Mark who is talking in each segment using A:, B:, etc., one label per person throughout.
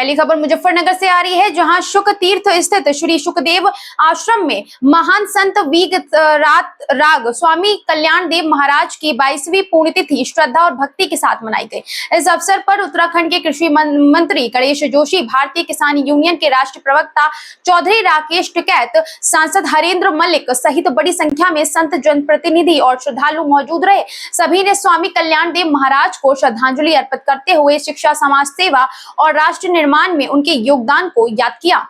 A: पहली खबर मुजफ्फरनगर से आ रही है, जहां शुक तीर्थ स्थित श्री शुकदेव आश्रम में महान संत वीग राग स्वामी कल्याण देव महाराज की 22वीं पुण्यतिथि श्रद्धा और भक्ति के साथ मनाई गई। इस अवसर पर उत्तराखंड के कृषि मंत्री गणेश जोशी, भारतीय किसान यूनियन के राष्ट्रीय प्रवक्ता चौधरी राकेश टिकैत, सांसद हरेंद्र मलिक सहित बड़ी संख्या में संत जनप्रतिनिधि और श्रद्धालु मौजूद रहे। सभी ने स्वामी कल्याण देव महाराज को श्रद्धांजलि अर्पित करते हुए शिक्षा, समाज सेवा और राष्ट्र निर्माण में उनके योगदान को याद किया।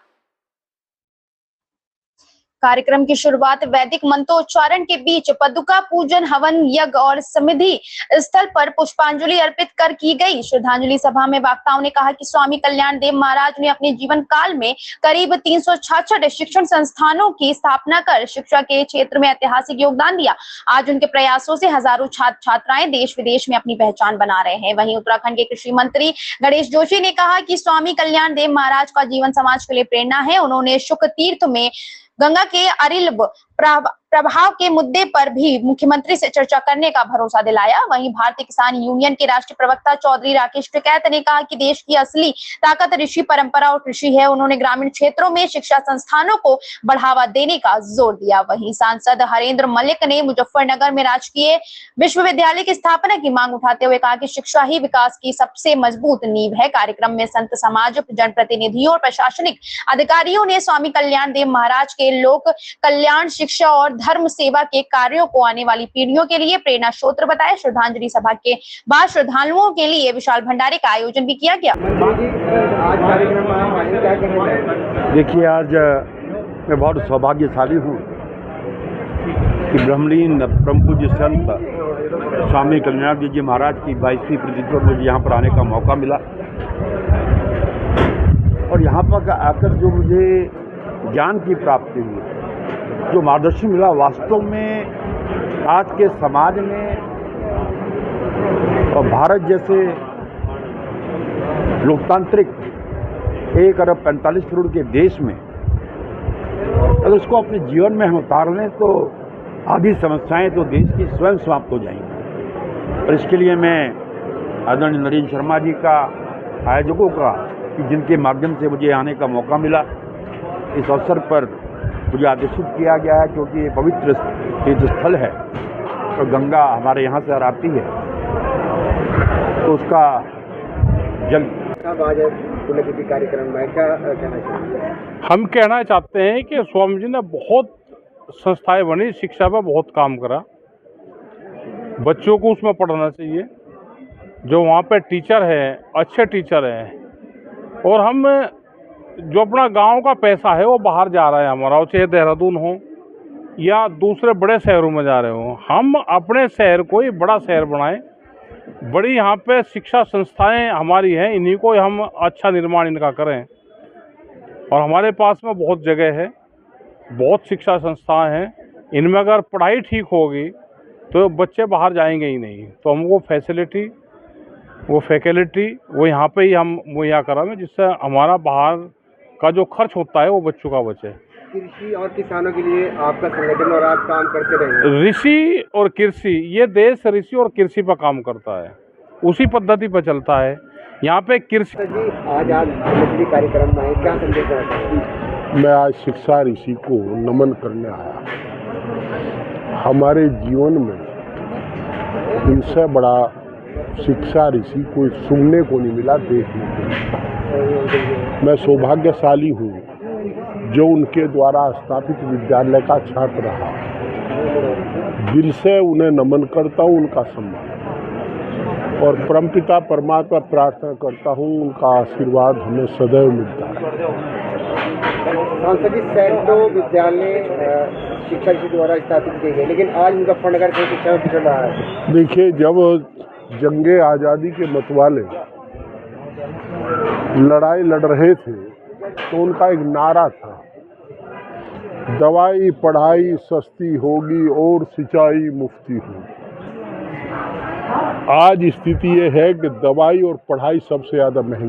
A: कार्यक्रम की शुरुआत वैदिक मंत्रोच्चारण के बीच पदुका पूजन, हवन यज्ञ और समाधि स्थल पर पुष्पांजलि अर्पित कर की गई। श्रद्धांजलि सभा में वक्ताओं ने कहा कि स्वामी कल्याण देव महाराज ने अपने जीवन काल में करीब 366 शिक्षण संस्थानों की स्थापना कर शिक्षा के क्षेत्र में ऐतिहासिक योगदान दिया। आज उनके प्रयासों से हजारों छात्र छात्राएं देश विदेश में अपनी पहचान बना रहे हैं। वहीं उत्तराखंड के कृषि मंत्री गणेश जोशी ने कहा कि स्वामी कल्याण देव महाराज का जीवन समाज के लिए प्रेरणा है। उन्होंने शुक तीर्थ में गंगा के अरिलब प्रभाव के मुद्दे पर भी मुख्यमंत्री से चर्चा करने का भरोसा दिलाया। वहीं भारतीय किसान यूनियन के राष्ट्रीय प्रवक्ता चौधरी राकेश टिकैत ने कहा कि देश की असली ताकत ऋषि परंपरा और कृषि है। उन्होंने ग्रामीण क्षेत्रों में शिक्षा संस्थानों को बढ़ावा देने का जोर दिया। वहीं सांसद हरेंद्र मलिक ने मुजफ्फरनगर में राजकीय विश्वविद्यालय की स्थापना की मांग उठाते हुए कहा कि शिक्षा ही विकास की सबसे मजबूत नींव है। कार्यक्रम में संत समाज, जनप्रतिनिधियों और प्रशासनिक अधिकारियों ने स्वामी कल्याण देव महाराज के लोक कल्याण, शिक्षा और धर्म सेवा के कार्यों को आने वाली पीढ़ियों के लिए प्रेरणा स्रोत बताया। श्रद्धांजलि सभा के बाद श्रद्धालुओं के लिए विशाल भंडारे का आयोजन भी किया गया।
B: देखिए, आज मैं बहुत सौभाग्यशाली हूँ कि ब्रह्मलीन परम पूज्य संत स्वामी कल्याण देव जी महाराज की 22वीं पुण्यतिथि पर मुझे यहाँ पर आने का मौका मिला और यहाँ पर आकर जो मुझे ज्ञान की प्राप्ति हुई, जो मार्गदर्शन मिला, वास्तव में आज के समाज में और भारत जैसे लोकतांत्रिक 1 अरब 45 करोड़ के देश में अगर उसको अपने जीवन में हम उतार लें तो आधी समस्याएं तो देश की स्वयं समाप्त हो जाएंगी। और इसके लिए मैं आदरणीय नरेंद्र शर्मा जी का, आयोजकों का, कि जिनके माध्यम से मुझे आने का मौका मिला, इस अवसर पर मुझे आदेशित किया गया है, क्योंकि ये पवित्र तीर्थ स्थल है और गंगा हमारे यहाँ से आती है, तो उसका जल पुण्यतिथि कार्यक्रम में क्या कहना चाहिए?
C: हम कहना चाहते हैं कि स्वामी जी ने बहुत संस्थाएं बनी, शिक्षा पर बहुत काम करा। बच्चों को उसमें पढ़ना चाहिए। जो वहाँ पे टीचर हैं, अच्छे टीचर हैं, और हम जो अपना गांव का पैसा है वो बाहर जा रहा है हमारा, चाहे देहरादून हो या दूसरे बड़े शहरों में जा रहे हो, हम अपने शहर को ही बड़ा शहर बनाएं। बड़ी यहाँ पे शिक्षा संस्थाएं हमारी हैं, इन्हीं को हम अच्छा निर्माण इनका करें। और हमारे पास में बहुत जगह है, बहुत शिक्षा संस्थाएं हैं, इनमें अगर पढ़ाई ठीक होगी तो बच्चे बाहर जाएंगे ही नहीं। तो हम वो फैसिलिटी, वो फैकल्टी वो यहाँ पे ही हम मुहैया कराएं, जिससे हमारा बाहर का जो खर्च होता है वो बच्चों का बचे।
D: कृषि और किसानों के लिए आपका संगठन और आप काम करते रहेंगे।
C: ऋषि और कृषि, ये देश ऋषि और कृषि पर काम करता है, उसी पद्धति पर चलता है। यहाँ पे कृषि
D: जी, आज कार्यक्रम में क्या संदेश देना चाहेंगे?
E: मैं आज शिक्षा ऋषि को नमन करने आया। हमारे जीवन में इनसे बड़ा शिक्षा ऋषि कोई सुनने को नहीं मिला, देखने को नहीं। मैं सौभाग्यशाली हूँ जो उनके द्वारा स्थापित विद्यालय का छात्र रहा। दिल से उन्हें नमन करता हूँ, उनका सम्मान, और परमपिता परमात्मा प्रार्थना करता हूँ उनका आशीर्वाद हमें सदैव मिलता है।
D: सांसद जी, सैकड़ों विद्यालय शिक्षा ऋषि द्वारा स्थापित किए गए, लेकिन आज मुजफ्फरनगर की शिक्षा में पिछड़ रहा है।
E: देखिए, जब जंगे आज़ादी के मतवाले लड़ाई लड़ रहे थे तो उनका एक नारा था, दवाई पढ़ाई सस्ती होगी और सिंचाई मुफ्ती होगी। आज स्थिति ये है कि दवाई और पढ़ाई सबसे ज़्यादा महंगी